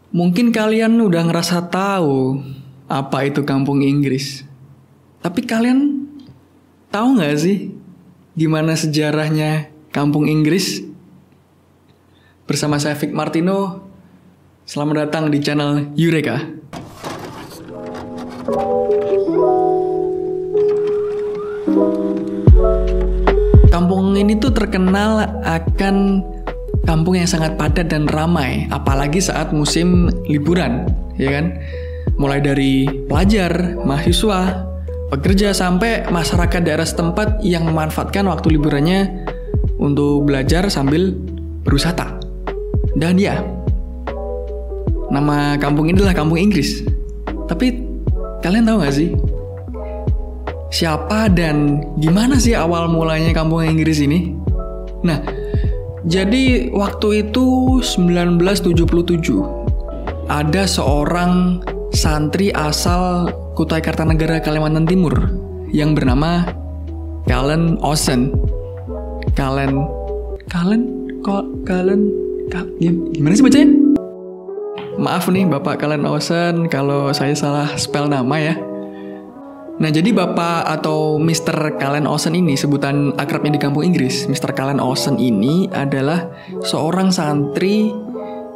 Mungkin kalian udah ngerasa tahu apa itu kampung Inggris. Tapi kalian tahu nggak sih gimana sejarahnya kampung Inggris? Bersama saya Vic Martino, selamat datang di channel Eureka. Kampung ini tuh terkenal akan kampung yang sangat padat dan ramai, apalagi saat musim liburan, ya kan? Mulai dari pelajar, mahasiswa, pekerja, sampai masyarakat daerah setempat yang memanfaatkan waktu liburannya untuk belajar sambil berwisata. Dan ya, nama kampung ini adalah Kampung Inggris. Tapi kalian tahu gak sih siapa dan gimana sih awal mulanya Kampung Inggris ini? Nah, jadi waktu itu 1977 ada seorang santri asal Kutai Kartanegara, Kalimantan Timur yang bernama Cullen Osen. Gimana sih bacanya? Maaf nih Bapak Cullen Osen kalau saya salah spell nama ya. Nah, jadi Bapak atau Mr. Cullen Osen ini, sebutan akrabnya di kampung Inggris, Mr. Cullen Osen ini adalah seorang santri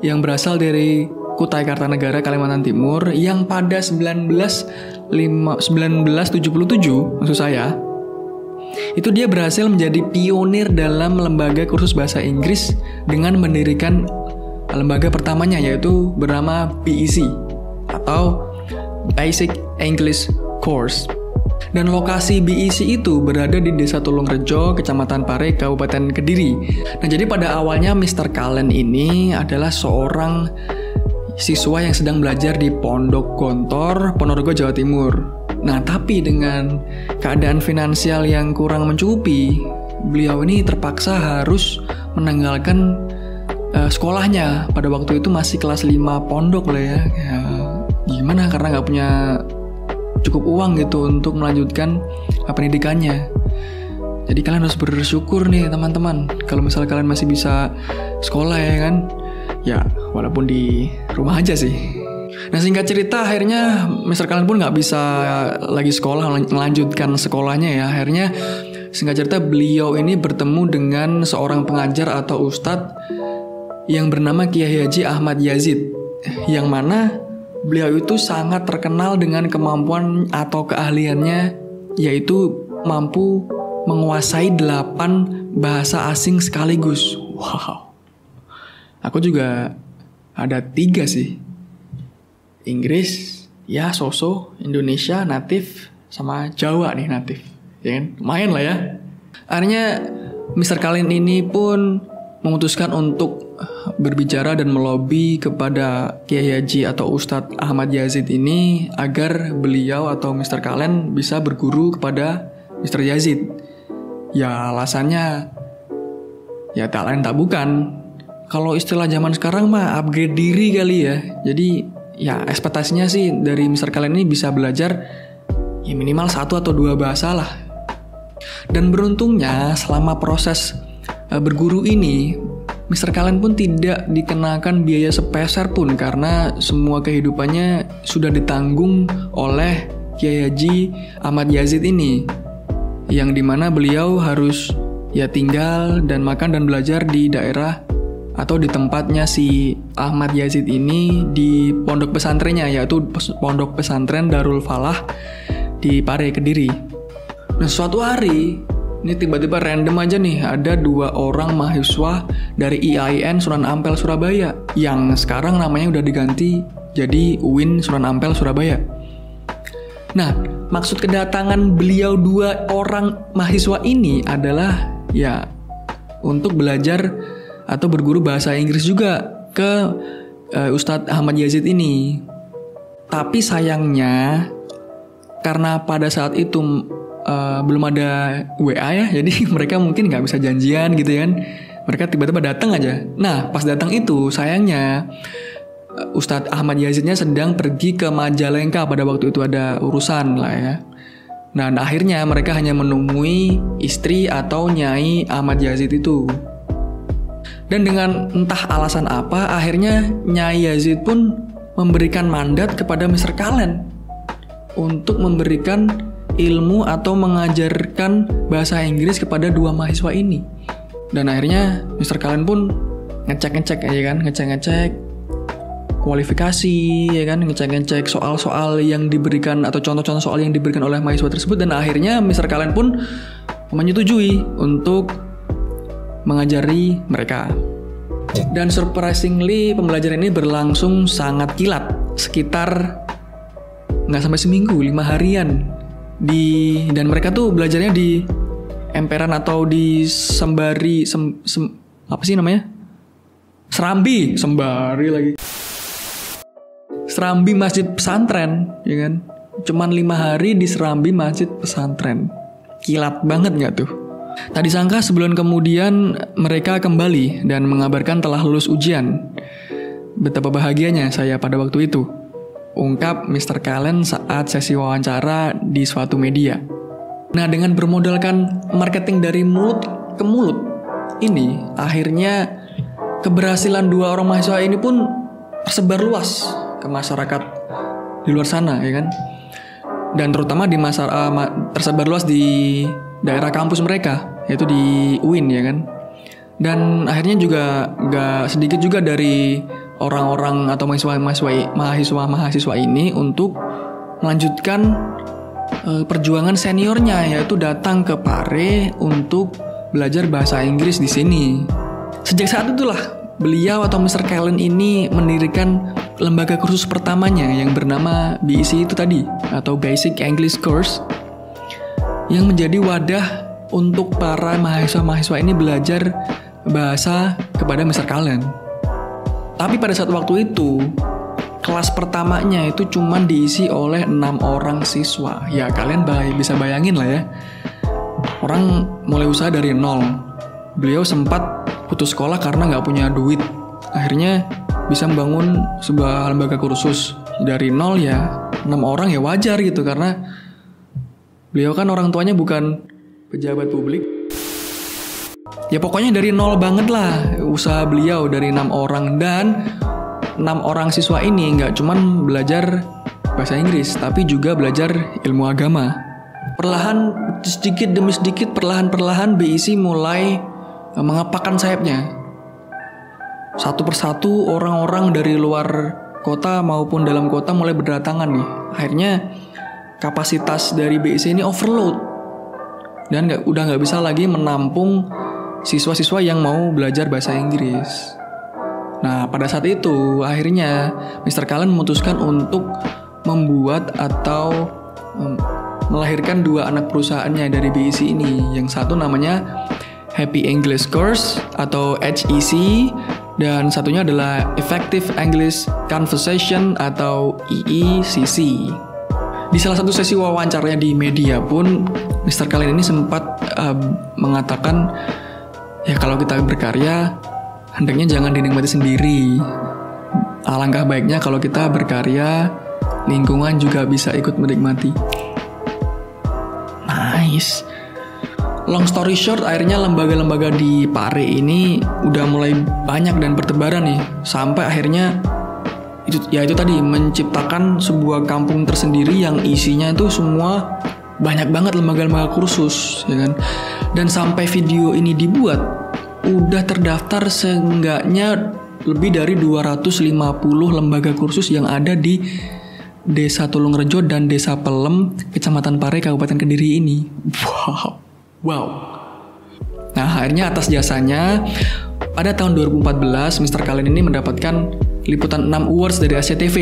yang berasal dari Kutai Kartanegara, Kalimantan Timur, yang pada 1977, maksud saya, itu dia berhasil menjadi pionir dalam lembaga kursus bahasa Inggris dengan mendirikan lembaga pertamanya, yaitu bernama BEC atau Basic English Course. Dan lokasi BEC itu berada di Desa Tulungrejo, Kecamatan Pare, Kabupaten Kediri. Nah, jadi pada awalnya Mr. Cullen ini adalah seorang siswa yang sedang belajar di Pondok Gontor, Ponorogo, Jawa Timur. Nah, tapi dengan keadaan finansial yang kurang mencukupi, beliau ini terpaksa harus menanggalkan sekolahnya. Pada waktu itu masih kelas 5 pondok lah ya. Gimana, karena nggak punya cukup uang gitu untuk melanjutkan pendidikannya. Jadi kalian harus bersyukur nih teman-teman, kalau misalnya kalian masih bisa sekolah ya kan. Ya walaupun di rumah aja sih. Nah, singkat cerita akhirnya Mr. Cullen pun nggak bisa lagi sekolah, melanjutkan sekolahnya ya. Akhirnya singkat cerita beliau ini bertemu dengan seorang pengajar atau ustadz yang bernama Kiai Haji Ahmad Yazid, yang mana beliau itu sangat terkenal dengan kemampuan atau keahliannya, yaitu mampu menguasai 8 bahasa asing sekaligus. Wow. Aku juga ada 3 sih. Inggris, ya so-so, Indonesia natif, sama Jawa nih natif. Ya kan? Lumayan lah ya. Akhirnya Mr. Cullen ini pun memutuskan untuk berbicara dan melobi kepada Kiai Haji atau Ustadz Ahmad Yazid ini agar beliau atau Mr. Cullen bisa berguru kepada Mr. Yazid. Ya alasannya ya tak lain tak bukan, kalau istilah zaman sekarang mah upgrade diri kali ya. Jadi ya ekspektasinya sih dari Mr. Cullen ini bisa belajar ya minimal 1 atau 2 bahasa lah. Dan beruntungnya selama proses berguru ini, Mr. Cullen pun tidak dikenakan biaya sepeser pun karena semua kehidupannya sudah ditanggung oleh Kiai Haji Ahmad Yazid ini, yang dimana beliau harus ya tinggal dan makan dan belajar di daerah atau di tempatnya si Ahmad Yazid ini di pondok pesantrennya, yaitu Pondok Pesantren Darul Falah di Pare, Kediri. Nah, suatu hari ini tiba-tiba random aja nih, ada 2 orang mahasiswa dari IAIN Sunan Ampel Surabaya yang sekarang namanya udah diganti jadi UIN Sunan Ampel Surabaya. Nah, maksud kedatangan beliau 2 orang mahasiswa ini adalah ya untuk belajar atau berguru bahasa Inggris juga ke Ustadz Ahmad Yazid ini. Tapi sayangnya karena pada saat itu belum ada WA ya, jadi mereka mungkin nggak bisa janjian gitu kan. Mereka tiba-tiba datang aja. Nah, pas datang itu sayangnya Ustadz Ahmad Yazidnya sedang pergi ke Majalengka, pada waktu itu ada urusan lah ya. Nah, akhirnya mereka hanya menemui istri atau Nyai Ahmad Yazid itu. Dan dengan entah alasan apa, akhirnya Nyai Yazid pun memberikan mandat kepada Mr. Cullen untuk memberikan ilmu atau mengajarkan bahasa Inggris kepada dua mahasiswa ini. Dan akhirnya Mr. Cullen pun ngecek ya kan, ngecek kualifikasi ya kan, ngecek soal-soal yang diberikan atau contoh-contoh soal yang diberikan oleh mahasiswa tersebut, dan akhirnya Mr. Cullen pun menyetujui untuk mengajari mereka. Dan surprisingly pembelajaran ini berlangsung sangat kilat, sekitar nggak sampai seminggu, 5 harian. Dan mereka tuh belajarnya di emperan atau di sembari apa sih namanya? Serambi masjid pesantren, ya kan? Cuman 5 hari di serambi masjid pesantren. Kilat banget nggak tuh? Tak disangka sebulan kemudian mereka kembali dan mengabarkan telah lulus ujian. Betapa bahagianya saya pada waktu itu, ungkap Mr. Cullen saat sesi wawancara di suatu media. Nah, dengan bermodalkan marketing dari mulut ke mulut ini, akhirnya keberhasilan dua orang mahasiswa ini pun tersebar luas ke masyarakat di luar sana, ya kan? Dan terutama di tersebar luas di daerah kampus mereka, yaitu di UIN, ya kan? Dan akhirnya juga gak sedikit juga dari orang-orang atau mahasiswa ini untuk melanjutkan perjuangan seniornya, yaitu datang ke Pare untuk belajar bahasa Inggris di sini. Sejak saat itulah beliau atau Mr. Cullen ini mendirikan lembaga kursus pertamanya yang bernama BEC itu tadi, atau Basic English Course, yang menjadi wadah untuk para mahasiswa ini belajar bahasa kepada Mr. Cullen. Tapi pada saat waktu itu, kelas pertamanya itu cuma diisi oleh 6 orang siswa. Ya kalian bisa bayangin lah ya. Orang mulai usaha dari nol. Beliau sempat putus sekolah karena nggak punya duit. Akhirnya bisa membangun sebuah lembaga kursus dari nol. Ya 6 orang ya wajar gitu, karena beliau kan orang tuanya bukan pejabat publik. Ya pokoknya dari nol banget lah usaha beliau dari 6 orang. Dan 6 orang siswa ini nggak cuman belajar bahasa Inggris, tapi juga belajar ilmu agama. Perlahan sedikit demi sedikit, perlahan-perlahan BEC mulai mengepakkan sayapnya. Satu persatu orang-orang dari luar kota maupun dalam kota mulai berdatangan nih. Akhirnya kapasitas dari BEC ini overload dan udah nggak bisa lagi menampung siswa-siswa yang mau belajar bahasa Inggris. Nah, pada saat itu akhirnya Mr. Cullen memutuskan untuk membuat atau melahirkan 2 anak perusahaannya dari BEC ini. Yang satu namanya Happy English Course atau HEC, dan satunya adalah Effective English Conversation atau EECC. Di salah satu sesi wawancaranya di media pun Mr. Cullen ini sempat mengatakan, ya kalau kita berkarya hendaknya jangan dinikmati sendiri. Alangkah baiknya kalau kita berkarya, lingkungan juga bisa ikut menikmati. Nice. Long story short, akhirnya lembaga-lembaga di Pare ini udah mulai banyak dan bertebaran nih, sampai akhirnya itu tadi menciptakan sebuah kampung tersendiri yang isinya itu semua banyak banget lembaga-lembaga kursus, ya kan? Dan sampai video ini dibuat, udah terdaftar seenggaknya lebih dari 250 lembaga kursus yang ada di Desa Tulungrejo dan Desa Pelem, Kecamatan Pare, Kabupaten Kediri ini. Wow. Nah, akhirnya atas jasanya, pada tahun 2014, Mr. Cullen ini mendapatkan liputan 6 awards dari SCTV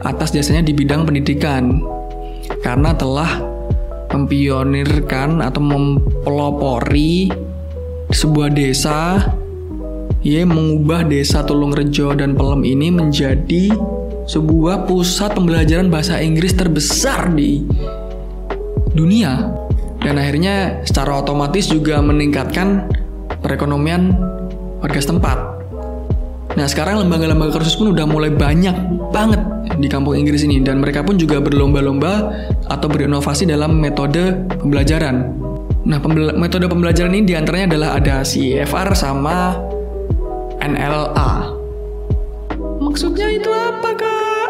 atas jasanya di bidang pendidikan, karena telah mempionirkan atau mempelopori sebuah desa, mengubah Desa Tulungrejo dan Pelem ini menjadi sebuah pusat pembelajaran bahasa Inggris terbesar di dunia. Dan akhirnya secara otomatis juga meningkatkan perekonomian warga setempat. Nah, sekarang lembaga-lembaga kursus pun udah mulai banyak banget di kampung Inggris ini, dan mereka pun juga berlomba-lomba atau berinovasi dalam metode pembelajaran. Nah, metode pembelajaran ini diantaranya adalah ada CEFR sama NLA. Maksudnya itu apa, Kak?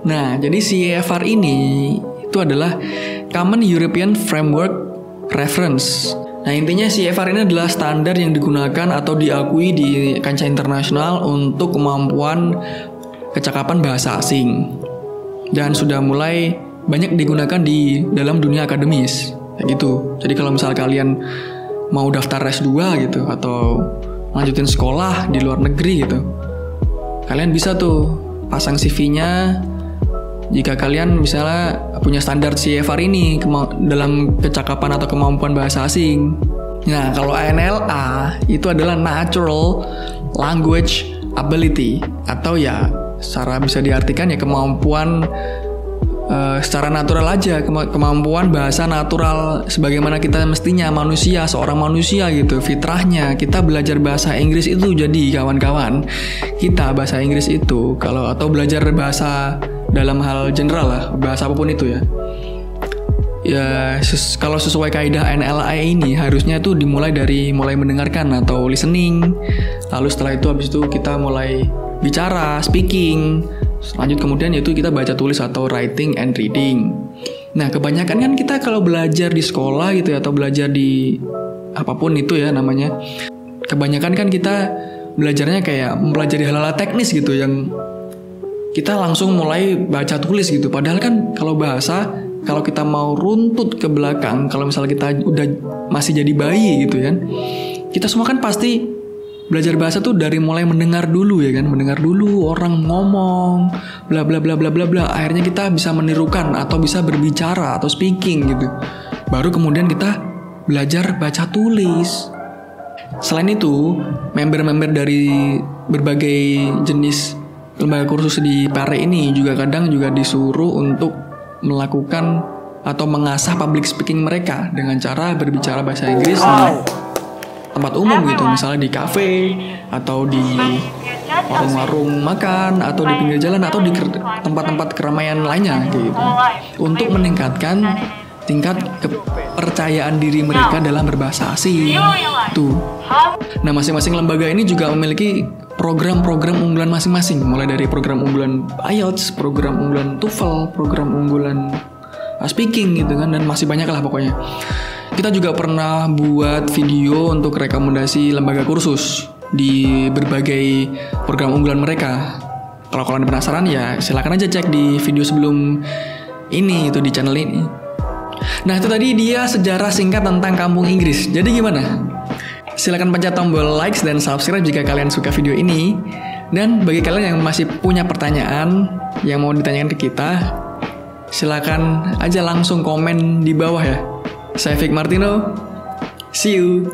Nah, jadi CEFR ini itu adalah Common European Framework Reference. Nah, intinya CEFR ini adalah standar yang digunakan atau diakui di kancah internasional untuk kemampuan kecakapan bahasa asing. Dan sudah mulai banyak digunakan di dalam dunia akademis. Kayak gitu. Jadi kalau misal kalian mau daftar S2 gitu atau lanjutin sekolah di luar negeri gitu, kalian bisa tuh pasang CV-nya jika kalian misalnya punya standar CEFR ini dalam kecakapan atau kemampuan bahasa asing. Nah, kalau NLA itu adalah Natural Language Ability, atau ya secara bisa diartikan ya kemampuan secara natural aja, kemampuan bahasa natural sebagaimana kita mestinya manusia, seorang manusia gitu, fitrahnya. Kita belajar bahasa Inggris itu jadi kawan-kawan, kita bahasa Inggris itu atau belajar bahasa dalam hal general lah, bahasa apapun itu ya. Ya kalau sesuai kaidah NLA ini harusnya tuh dimulai dari mulai mendengarkan atau listening. Lalu setelah itu habis itu kita mulai bicara, speaking. Lanjut kemudian yaitu kita baca tulis atau writing and reading. Nah, kebanyakan kan kita kalau belajar di sekolah gitu ya, atau belajar di apapun itu ya namanya, kebanyakan kan kita belajarnya kayak mempelajari hal-hal teknis gitu yang kita langsung mulai baca tulis gitu. Padahal kan kalau bahasa, kalau kita mau runtut ke belakang, kalau misalnya kita udah masih jadi bayi gitu kan, kita semua kan pasti belajar bahasa tuh dari mulai mendengar dulu ya kan, mendengar dulu orang ngomong bla bla bla bla bla bla, akhirnya kita bisa menirukan atau bisa berbicara atau speaking gitu. Baru kemudian kita belajar baca tulis. Selain itu, member-member dari berbagai jenis lembaga kursus di PARE ini juga kadang juga disuruh untuk melakukan atau mengasah public speaking mereka dengan cara berbicara bahasa Inggris di tempat umum gitu, misalnya di kafe atau di warung-warung makan atau di pinggir jalan atau di tempat-tempat keramaian lainnya gitu, untuk meningkatkan tingkat kepercayaan diri mereka dalam berbahasa asing tuh. Nah, masing-masing lembaga ini juga memiliki program-program unggulan masing-masing, mulai dari program unggulan IELTS, program unggulan TOEFL, program unggulan speaking gitu kan, dan masih banyak lah pokoknya. Kita juga pernah buat video untuk rekomendasi lembaga kursus di berbagai program unggulan mereka. Kalau kalian penasaran ya silakan aja cek di video sebelum ini itu di channel ini. Nah, itu tadi dia sejarah singkat tentang kampung Inggris. Jadi gimana? Silakan pencet tombol likes dan subscribe jika kalian suka video ini. Dan bagi kalian yang masih punya pertanyaan yang mau ditanyakan ke kita, silakan aja langsung komen di bawah ya. Saya Vic Martino, see you.